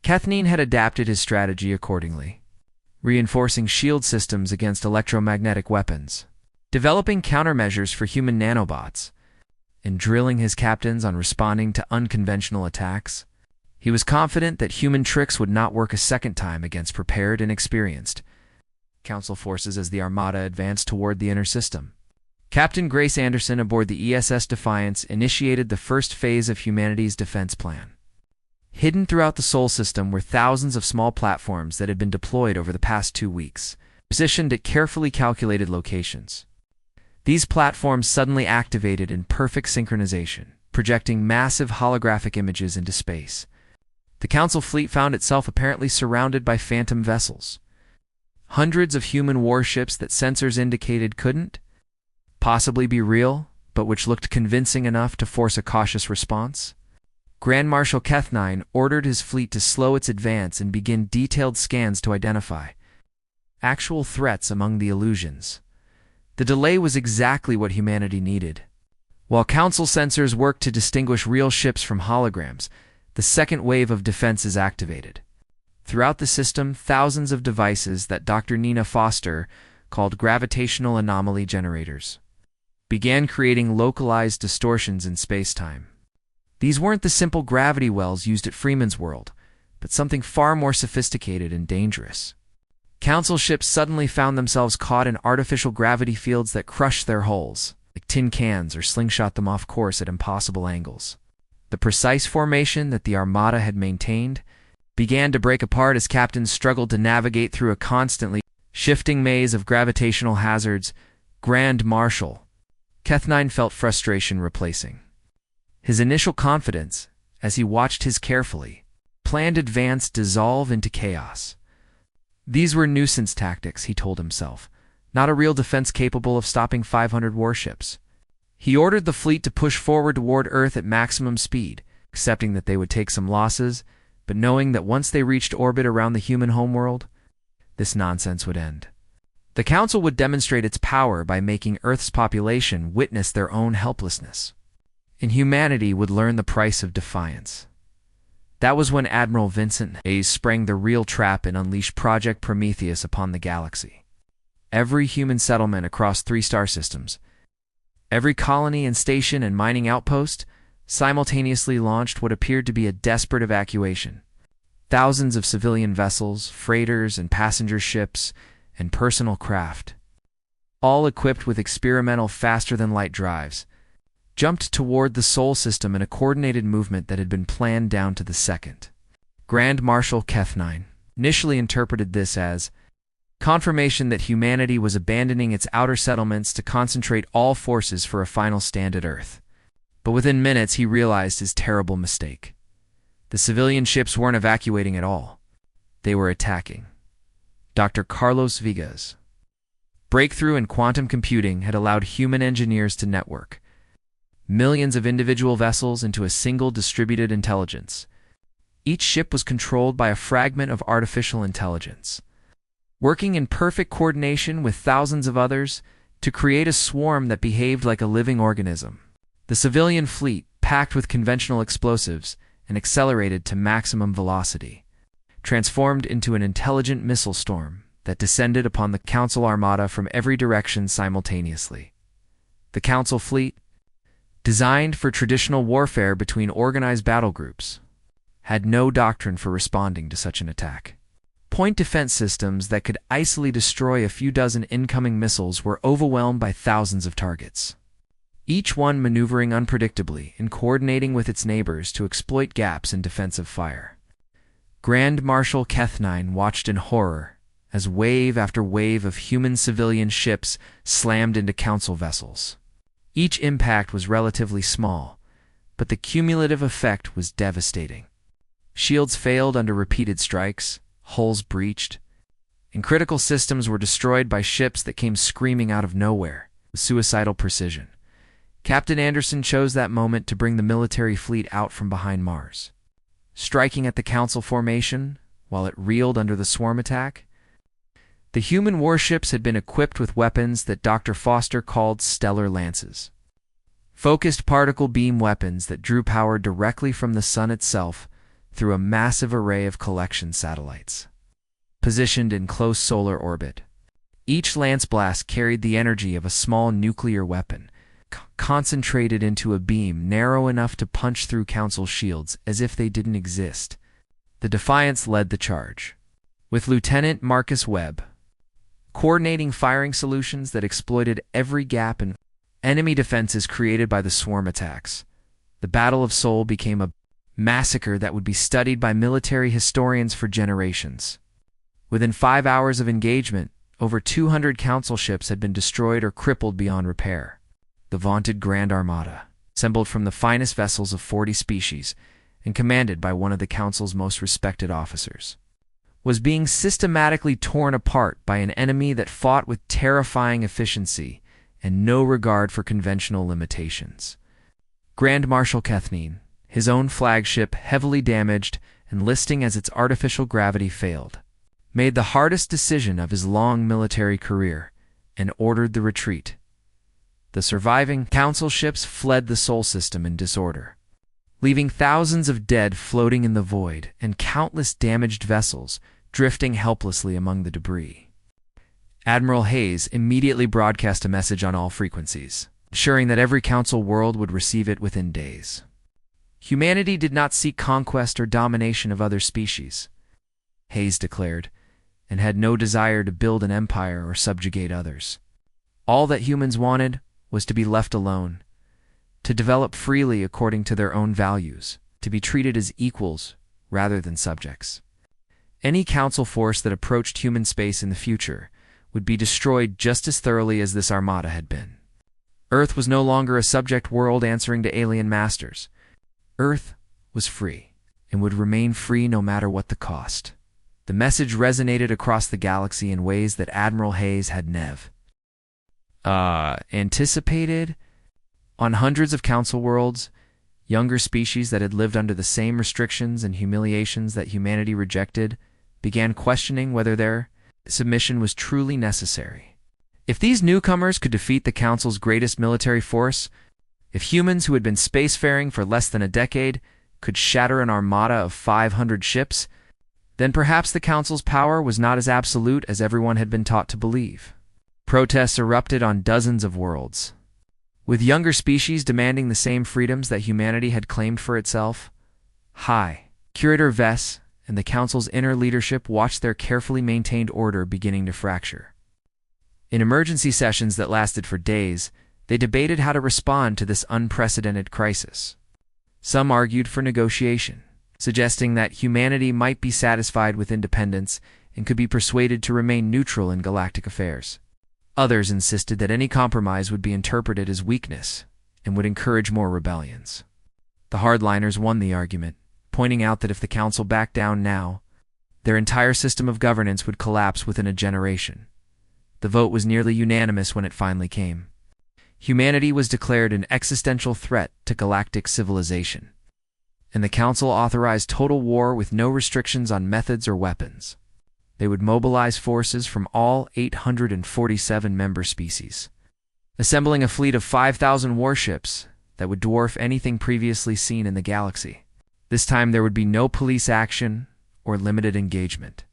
Keth-9 had adapted his strategy accordingly, reinforcing shield systems against electromagnetic weapons, developing countermeasures for human nanobots, and drilling his captains on responding to unconventional attacks. He was confident that human tricks would not work a second time against prepared and experienced Council forces as the Armada advanced toward the inner system. Captain Grace Anderson aboard the ESS Defiance initiated the first phase of humanity's defense plan. Hidden throughout the Sol system were thousands of small platforms that had been deployed over the past 2 weeks, positioned at carefully calculated locations. These platforms suddenly activated in perfect synchronization, projecting massive holographic images into space. The Council fleet found itself apparently surrounded by phantom vessels, hundreds of human warships that sensors indicated couldn't possibly be real, but which looked convincing enough to force a cautious response. Grand Marshal Keth-9 ordered his fleet to slow its advance and begin detailed scans to identify actual threats among the illusions. The delay was exactly what humanity needed. While Council sensors worked to distinguish real ships from holograms, The second wave of defense is activated. Throughout the system, thousands of devices that Dr. Nina Foster called gravitational anomaly generators began creating localized distortions in space-time. These weren't the simple gravity wells used at Freeman's World, but something far more sophisticated and dangerous. Council ships suddenly found themselves caught in artificial gravity fields that crushed their hulls, like tin cans, or slingshot them off course at impossible angles. The precise formation that the Armada had maintained began to break apart as captains struggled to navigate through a constantly shifting maze of gravitational hazards. Grand Marshal Kethnine felt frustration replacing his initial confidence as he watched his carefully planned advance dissolve into chaos. These were nuisance tactics, he told himself, not a real defense capable of stopping 500 warships. He ordered the fleet to push forward toward Earth at maximum speed, accepting that they would take some losses, but knowing that once they reached orbit around the human homeworld, this nonsense would end. The Council would demonstrate its power by making Earth's population witness their own helplessness, and humanity would learn the price of defiance. That was when Admiral Vincent Hayes sprang the real trap and unleashed Project Prometheus upon the galaxy. Every human settlement across 3 star systems, every colony and station and mining outpost, simultaneously launched what appeared to be a desperate evacuation. Thousands of civilian vessels, freighters and passenger ships, and personal craft, all equipped with experimental faster-than-light drives, jumped toward the Sol system in a coordinated movement that had been planned down to the second. Grand Marshal Kethnine initially interpreted this as confirmation that humanity was abandoning its outer settlements to concentrate all forces for a final stand at Earth. But within minutes he realized his terrible mistake. The civilian ships weren't evacuating at all. They were attacking. Dr. Carlos Viga's breakthrough in quantum computing had allowed human engineers to network millions of individual vessels into a single distributed intelligence. Each ship was controlled by a fragment of artificial intelligence, working in perfect coordination with thousands of others to create a swarm that behaved like a living organism. The civilian fleet, packed with conventional explosives and accelerated to maximum velocity, transformed into an intelligent missile storm that descended upon the Council Armada from every direction simultaneously. The Council fleet, designed for traditional warfare between organized battle groups, had no doctrine for responding to such an attack. Point defense systems that could icily destroy a few dozen incoming missiles were overwhelmed by thousands of targets, each one maneuvering unpredictably and coordinating with its neighbors to exploit gaps in defensive fire. Grand Marshal Kethnine watched in horror as wave after wave of human civilian ships slammed into Council vessels. Each impact was relatively small, but the cumulative effect was devastating. Shields failed under repeated strikes, hulls breached, and critical systems were destroyed by ships that came screaming out of nowhere with suicidal precision. Captain Anderson chose that moment to bring the military fleet out from behind Mars, striking at the Council formation while it reeled under the swarm attack. The human warships had been equipped with weapons that Dr. Foster called stellar lances, focused particle beam weapons that drew power directly from the sun itself through a massive array of collection satellites, positioned in close solar orbit. Each lance blast carried the energy of a small nuclear weapon, concentrated into a beam narrow enough to punch through Council shields as if they didn't exist. The Defiance led the charge, with Lieutenant Marcus Webb coordinating firing solutions that exploited every gap in enemy defenses created by the swarm attacks. The Battle of Sol became a massacre that would be studied by military historians for generations. Within 5 hours of engagement, over 200 Council ships had been destroyed or crippled beyond repair. The vaunted Grand Armada, assembled from the finest vessels of 40 species and commanded by one of the Council's most respected officers, was being systematically torn apart by an enemy that fought with terrifying efficiency and no regard for conventional limitations. Grand Marshal Kethnine, his own flagship heavily damaged and listing as its artificial gravity failed, made the hardest decision of his long military career and ordered the retreat. The surviving Council ships fled the Sol system in disorder, leaving thousands of dead floating in the void and countless damaged vessels drifting helplessly among the debris. Admiral Hayes immediately broadcast a message on all frequencies, ensuring that every Council world would receive it within days. Humanity did not seek conquest or domination of other species, Hayes declared, and had no desire to build an empire or subjugate others. All that humans wanted was to be left alone, to develop freely according to their own values, to be treated as equals rather than subjects. Any Council force that approached human space in the future would be destroyed just as thoroughly as this armada had been. Earth was no longer a subject world answering to alien masters. Earth was free, and would remain free no matter what the cost. The message resonated across the galaxy in ways that Admiral Hayes had never anticipated. On hundreds of Council worlds, younger species that had lived under the same restrictions and humiliations that humanity rejected began questioning whether their submission was truly necessary. If these newcomers could defeat the Council's greatest military force, if humans who had been spacefaring for less than a decade could shatter an armada of 500 ships, then perhaps the Council's power was not as absolute as everyone had been taught to believe. Protests erupted on dozens of worlds, with younger species demanding the same freedoms that humanity had claimed for itself. Curator Vess and the Council's inner leadership watched their carefully maintained order beginning to fracture. In emergency sessions that lasted for days, they debated how to respond to this unprecedented crisis. Some argued for negotiation, suggesting that humanity might be satisfied with independence and could be persuaded to remain neutral in galactic affairs. Others insisted that any compromise would be interpreted as weakness and would encourage more rebellions. The hardliners won the argument, pointing out that if the Council backed down now, their entire system of governance would collapse within a generation. The vote was nearly unanimous when it finally came. Humanity was declared an existential threat to galactic civilization, and the Council authorized total war with no restrictions on methods or weapons. They would mobilize forces from all 847 member species, assembling a fleet of 5,000 warships that would dwarf anything previously seen in the galaxy. This time there would be no police action or limited engagement.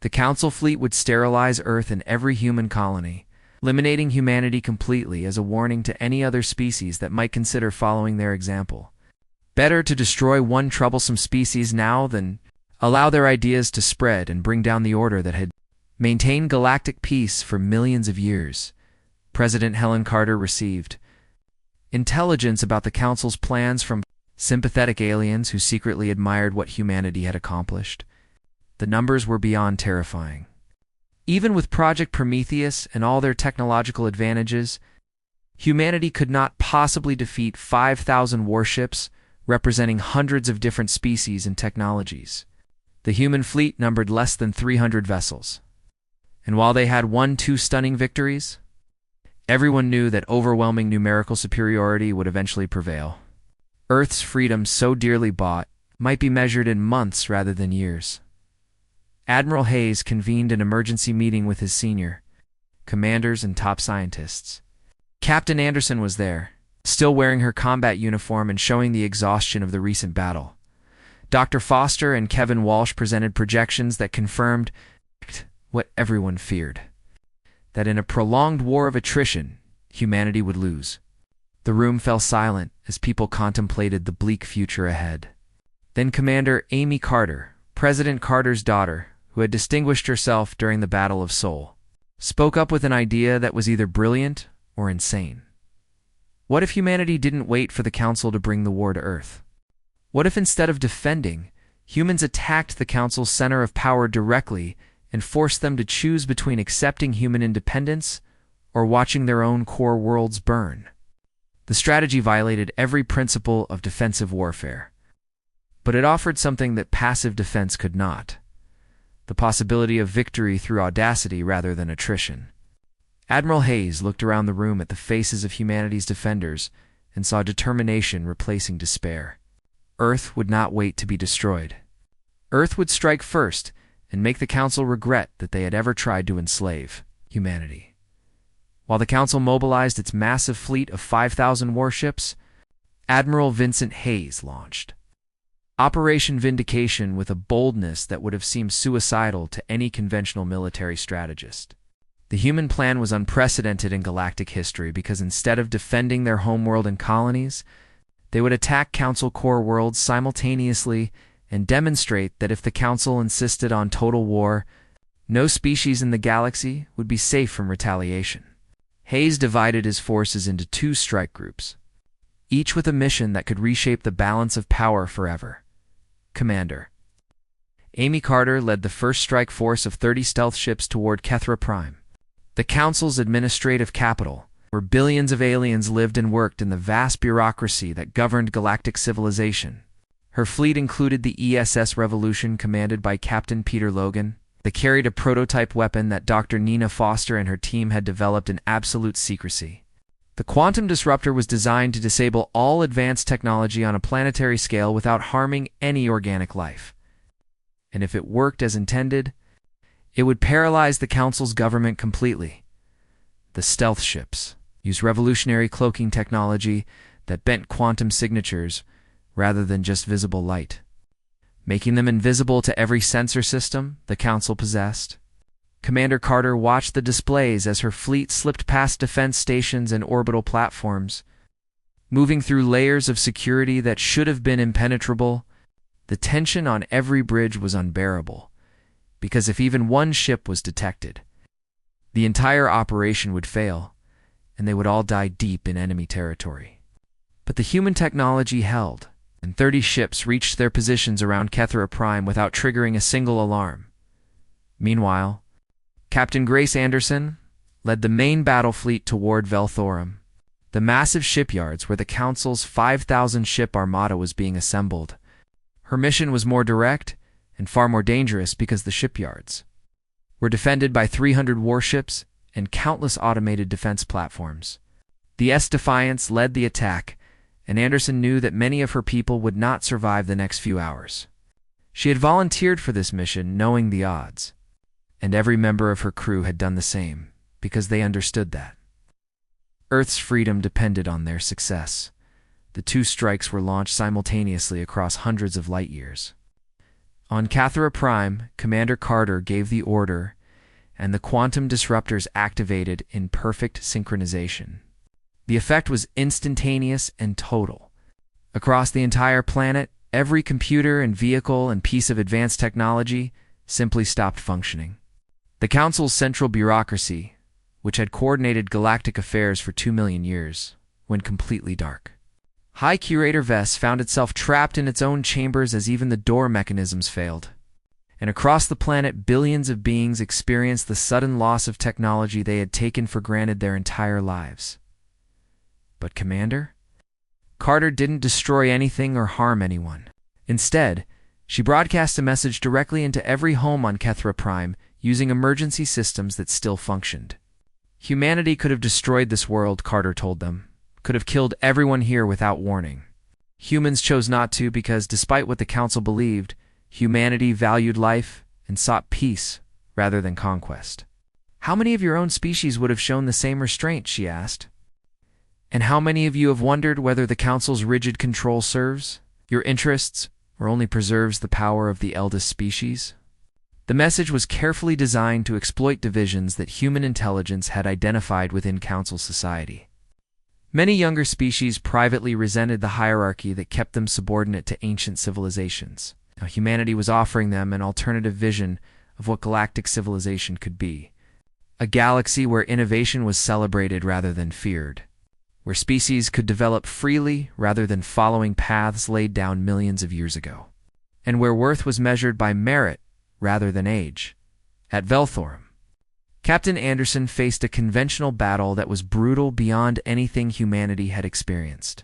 The Council fleet would sterilize Earth and every human colony, eliminating humanity completely as a warning to any other species that might consider following their example. Better to destroy one troublesome species now than allow their ideas to spread and bring down the order that had maintained galactic peace for millions of years. President Helen Carter received intelligence about the Council's plans from sympathetic aliens who secretly admired what humanity had accomplished. The numbers were beyond terrifying. Even with Project Prometheus and all their technological advantages, humanity could not possibly defeat 5,000 warships representing hundreds of different species and technologies. The human fleet numbered less than 300 vessels. And while they had won 2 stunning victories, everyone knew that overwhelming numerical superiority would eventually prevail. Earth's freedom, so dearly bought, might be measured in months rather than years. Admiral Hayes convened an emergency meeting with his senior commanders and top scientists. Captain Anderson was there, still wearing her combat uniform and showing the exhaustion of the recent battle. Dr. Foster and Kevin Walsh presented projections that confirmed what everyone feared, that in a prolonged war of attrition, humanity would lose. The room fell silent as people contemplated the bleak future ahead. Then Commander Amy Carter, President Carter's daughter, who had distinguished herself during the Battle of Seoul, spoke up with an idea that was either brilliant or insane. What if humanity didn't wait for the Council to bring the war to Earth? What if instead of defending, humans attacked the Council's center of power directly and forced them to choose between accepting human independence or watching their own core worlds burn? The strategy violated every principle of defensive warfare, but it offered something that passive defense could not: the possibility of victory through audacity rather than attrition. Admiral Hayes looked around the room at the faces of humanity's defenders and saw determination replacing despair. Earth would not wait to be destroyed. Earth would strike first and make the Council regret that they had ever tried to enslave humanity. While the Council mobilized its massive fleet of 5,000 warships, Admiral Vincent Hayes launched Operation Vindication with a boldness that would have seemed suicidal to any conventional military strategist. The human plan was unprecedented in galactic history because instead of defending their homeworld and colonies, they would attack Council core worlds simultaneously and demonstrate that if the Council insisted on total war, no species in the galaxy would be safe from retaliation. Hayes divided his forces into two strike groups, each with a mission that could reshape the balance of power forever. Commander Amy Carter led the first strike force of 30 stealth ships toward Kethra Prime, the Council's administrative capital, where billions of aliens lived and worked in the vast bureaucracy that governed galactic civilization. Her fleet included the ESS Revolution, commanded by Captain Peter Logan. They carried a prototype weapon that Dr. Nina Foster and her team had developed in absolute secrecy. The quantum disruptor was designed to disable all advanced technology on a planetary scale without harming any organic life. And if it worked as intended, it would paralyze the Council's government completely. The stealth ships used revolutionary cloaking technology that bent quantum signatures rather than just visible light, making them invisible to every sensor system the Council possessed. Commander Carter watched the displays as her fleet slipped past defense stations and orbital platforms, moving through layers of security that should have been impenetrable. The tension on every bridge was unbearable, because if even one ship was detected, the entire operation would fail, and they would all die deep in enemy territory. But the human technology held, and 30 ships reached their positions around Kethra Prime without triggering a single alarm. Meanwhile, Captain Grace Anderson led the main battle fleet toward Velthorum, the massive shipyards where the Council's 5,000-ship armada was being assembled. Her mission was more direct and far more dangerous because the shipyards were defended by 300 warships and countless automated defense platforms. The S-Defiance led the attack, and Anderson knew that many of her people would not survive the next few hours. She had volunteered for this mission knowing the odds, and every member of her crew had done the same, because they understood that Earth's freedom depended on their success. The two strikes were launched simultaneously across hundreds of light years. On Kethra Prime, Commander Carter gave the order, and the quantum disruptors activated in perfect synchronization. The effect was instantaneous and total. Across the entire planet, every computer and vehicle and piece of advanced technology simply stopped functioning. The Council's central bureaucracy, which had coordinated galactic affairs for 2 million years, went completely dark. High Curator Vess found itself trapped in its own chambers as even the door mechanisms failed. And across the planet, billions of beings experienced the sudden loss of technology they had taken for granted their entire lives. But Commander Carter didn't destroy anything or harm anyone. Instead, she broadcast a message directly into every home on Kethra Prime using emergency systems that still functioned. Humanity could have destroyed this world, Carter told them, could have killed everyone here without warning. Humans chose not to because, despite what the Council believed, humanity valued life and sought peace rather than conquest. How many of your own species would have shown the same restraint, she asked. And how many of you have wondered whether the Council's rigid control serves your interests or only preserves the power of the eldest species? The message was carefully designed to exploit divisions that human intelligence had identified within Council society. Many younger species privately resented the hierarchy that kept them subordinate to ancient civilizations. Now, humanity was offering them an alternative vision of what galactic civilization could be. A galaxy where innovation was celebrated rather than feared, where species could develop freely rather than following paths laid down millions of years ago, and where worth was measured by merit rather than age. At Velthorum, Captain Anderson faced a conventional battle that was brutal beyond anything humanity had experienced.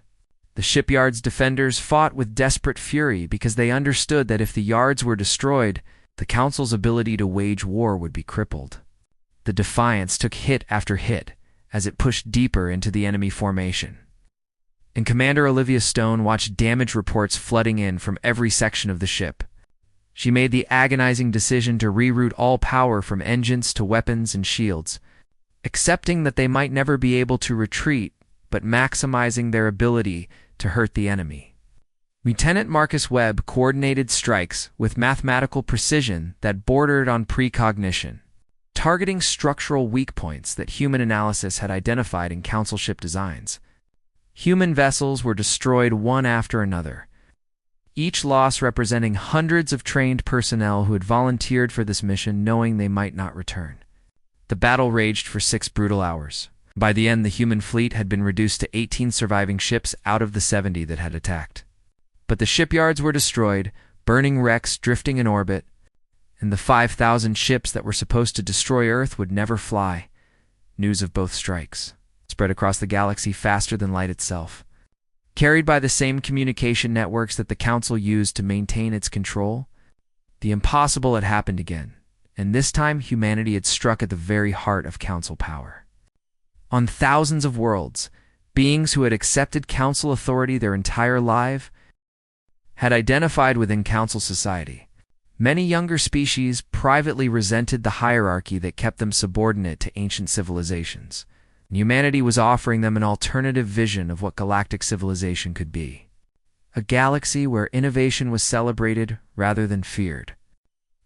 The shipyard's defenders fought with desperate fury because they understood that if the yards were destroyed, the Council's ability to wage war would be crippled. The Defiance took hit after hit as it pushed deeper into the enemy formation. And Commander Olivia Stone watched damage reports flooding in from every section of the ship. She made the agonizing decision to reroute all power from engines to weapons and shields, accepting that they might never be able to retreat, but maximizing their ability to hurt the enemy. Lieutenant Marcus Webb coordinated strikes with mathematical precision that bordered on precognition, targeting structural weak points that human analysis had identified in Council ship designs. Human vessels were destroyed one after another, each loss representing hundreds of trained personnel who had volunteered for this mission knowing they might not return. The battle raged for 6 brutal hours. By the end, the human fleet had been reduced to 18 surviving ships out of the 70 that had attacked. But the shipyards were destroyed, burning wrecks drifting in orbit, and the 5,000 ships that were supposed to destroy Earth would never fly. News of both strikes spread across the galaxy faster than light itself. Carried by the same communication networks that the Council used to maintain its control, the impossible had happened again, and this time humanity had struck at the very heart of Council power. On thousands of worlds, beings who had accepted Council authority their entire life had identified within Council society. Many younger species privately resented the hierarchy that kept them subordinate to ancient civilizations. Humanity was offering them an alternative vision of what galactic civilization could be. A galaxy where innovation was celebrated rather than feared,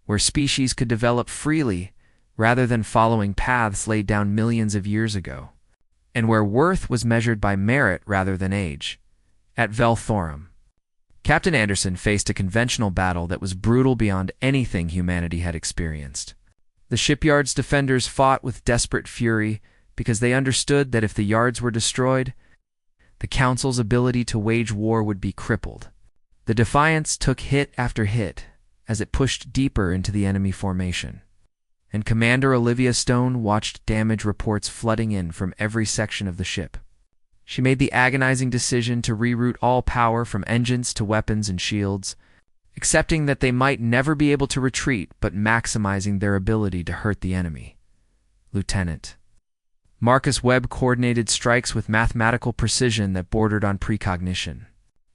where species could develop freely rather than following paths laid down millions of years ago, and where worth was measured by merit rather than age. At Velthorum, Captain Anderson faced a conventional battle that was brutal beyond anything humanity had experienced. The shipyard's defenders fought with desperate fury because they understood that if the yards were destroyed, the Council's ability to wage war would be crippled. The Defiance took hit after hit as it pushed deeper into the enemy formation, and Commander Olivia Stone watched damage reports flooding in from every section of the ship. She made the agonizing decision to reroute all power from engines to weapons and shields, accepting that they might never be able to retreat but maximizing their ability to hurt the enemy. Lieutenant Marcus Webb coordinated strikes with mathematical precision that bordered on precognition,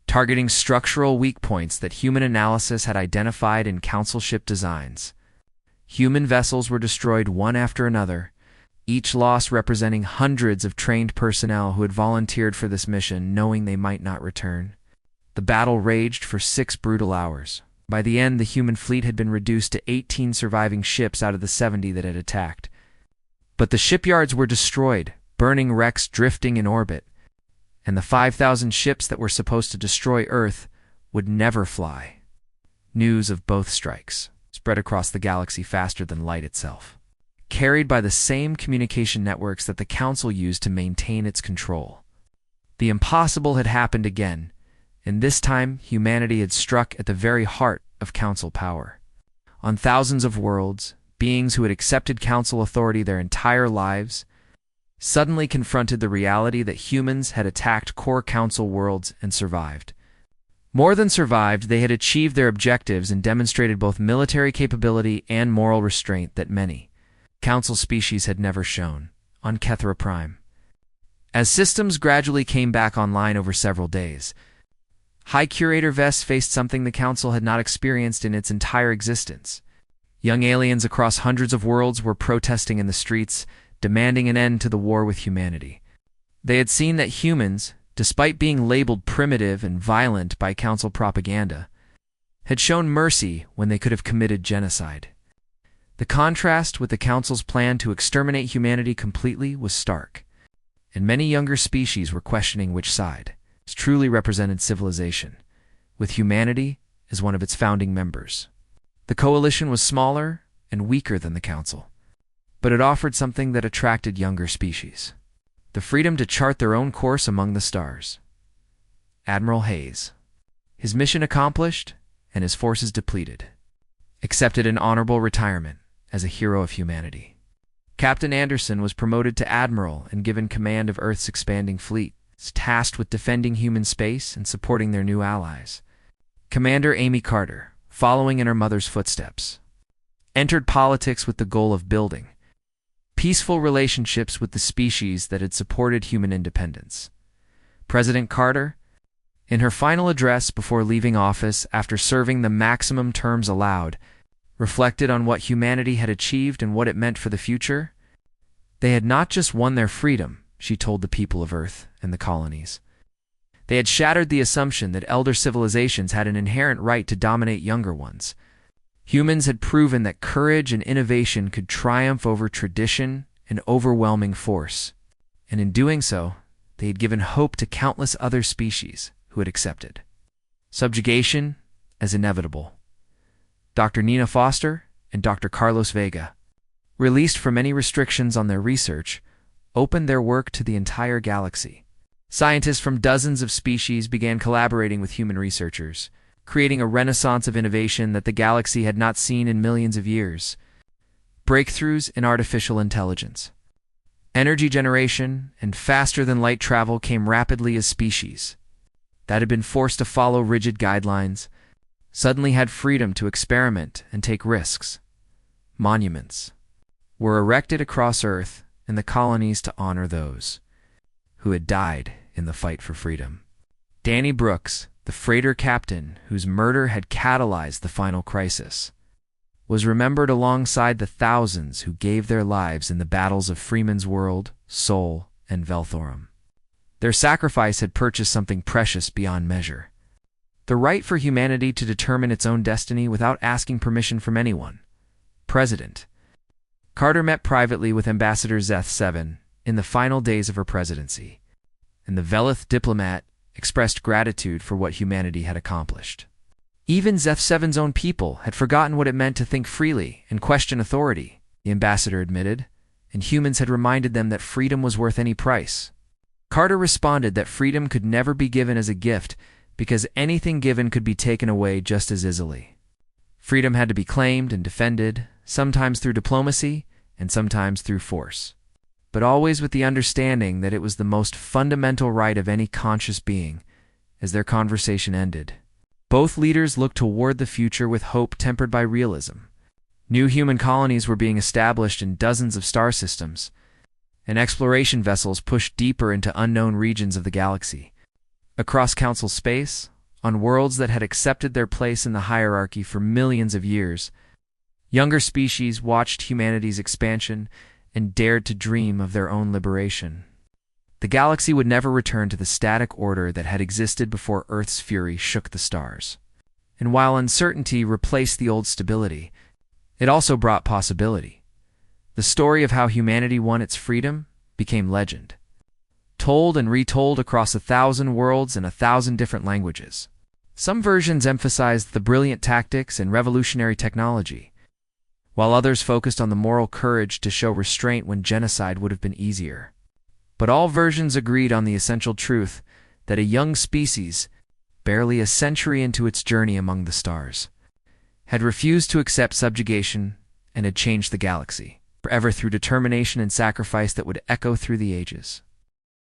targeting structural weak points that human analysis had identified in Council ship designs. Human vessels were destroyed one after another, each loss representing hundreds of trained personnel who had volunteered for this mission knowing they might not return. The battle raged for 6 brutal hours. By the end, the human fleet had been reduced to 18 surviving ships out of the 70 that had attacked. But the shipyards were destroyed, burning wrecks drifting in orbit, and the 5,000 ships that were supposed to destroy Earth would never fly. News of both strikes spread across the galaxy faster than light itself, carried by the same communication networks that the Council used to maintain its control. The impossible had happened again, and this time humanity had struck at the very heart of Council power. On thousands of worlds, beings who had accepted Council authority their entire lives suddenly confronted the reality that humans had attacked core Council worlds and survived. More than survived, they had achieved their objectives and demonstrated both military capability and moral restraint that many Council species had never shown. On Kethra Prime, as systems gradually came back online over several days, High Curator Vess faced something the Council had not experienced in its entire existence. Young aliens across hundreds of worlds were protesting in the streets, demanding an end to the war with humanity. They had seen that humans, despite being labeled primitive and violent by Council propaganda, had shown mercy when they could have committed genocide. The contrast with the Council's plan to exterminate humanity completely was stark, and many younger species were questioning which side truly represented civilization, with humanity as one of its founding members. The coalition was smaller and weaker than the Council, but it offered something that attracted younger species: the freedom to chart their own course among the stars. Admiral Hayes, his mission accomplished and his forces depleted, accepted an honorable retirement as a hero of humanity. Captain Anderson was promoted to admiral and given command of Earth's expanding fleet, tasked with defending human space and supporting their new allies. Commander Amy Carter, following in her mother's footsteps, entered politics with the goal of building peaceful relationships with the species that had supported human independence. President Carter, in her final address before leaving office after serving the maximum terms allowed, reflected on what humanity had achieved and what it meant for the future. They had not just won their freedom, she told the people of Earth and the colonies. They had shattered the assumption that elder civilizations had an inherent right to dominate younger ones. Humans had proven that courage and innovation could triumph over tradition and overwhelming force, and in doing so, they had given hope to countless other species who had accepted subjugation as inevitable. Dr. Nina Foster and Dr. Carlos Vega, released from any restrictions on their research, opened their work to the entire galaxy. Scientists from dozens of species began collaborating with human researchers, creating a renaissance of innovation that the galaxy had not seen in millions of years. Breakthroughs in artificial intelligence, energy generation, and faster-than-light travel came rapidly as species that had been forced to follow rigid guidelines suddenly had freedom to experiment and take risks. Monuments were erected across Earth in the colonies to honor those who had died in the fight for freedom. Danny Brooks, the freighter captain whose murder had catalyzed the final crisis, was remembered alongside the thousands who gave their lives in the battles of Freeman's World, Sol, and Velthorum. Their sacrifice had purchased something precious beyond measure: the right for humanity to determine its own destiny without asking permission from anyone. President Carter met privately with Ambassador Zeth 7 in the final days of her presidency, and the Velith diplomat expressed gratitude for what humanity had accomplished. Even Zeth 7's own people had forgotten what it meant to think freely and question authority, the ambassador admitted, and humans had reminded them that freedom was worth any price. Carter responded that freedom could never be given as a gift because anything given could be taken away just as easily. Freedom had to be claimed and defended, sometimes through diplomacy and sometimes through force, but always with the understanding that it was the most fundamental right of any conscious being. As their conversation ended, both leaders looked toward the future with hope tempered by realism. New human colonies were being established in dozens of star systems, and exploration vessels pushed deeper into unknown regions of the galaxy. Across Council space, on worlds that had accepted their place in the hierarchy for millions of years, younger species watched humanity's expansion and dared to dream of their own liberation. The galaxy would never return to the static order that had existed before Earth's fury shook the stars. And while uncertainty replaced the old stability, it also brought possibility. The story of how humanity won its freedom became legend, told and retold across 1,000 worlds and 1,000 different languages. Some versions emphasized the brilliant tactics and revolutionary technology, while others focused on the moral courage to show restraint when genocide would have been easier. But all versions agreed on the essential truth that a young species, barely a century into its journey among the stars, had refused to accept subjugation and had changed the galaxy forever through determination and sacrifice that would echo through the ages.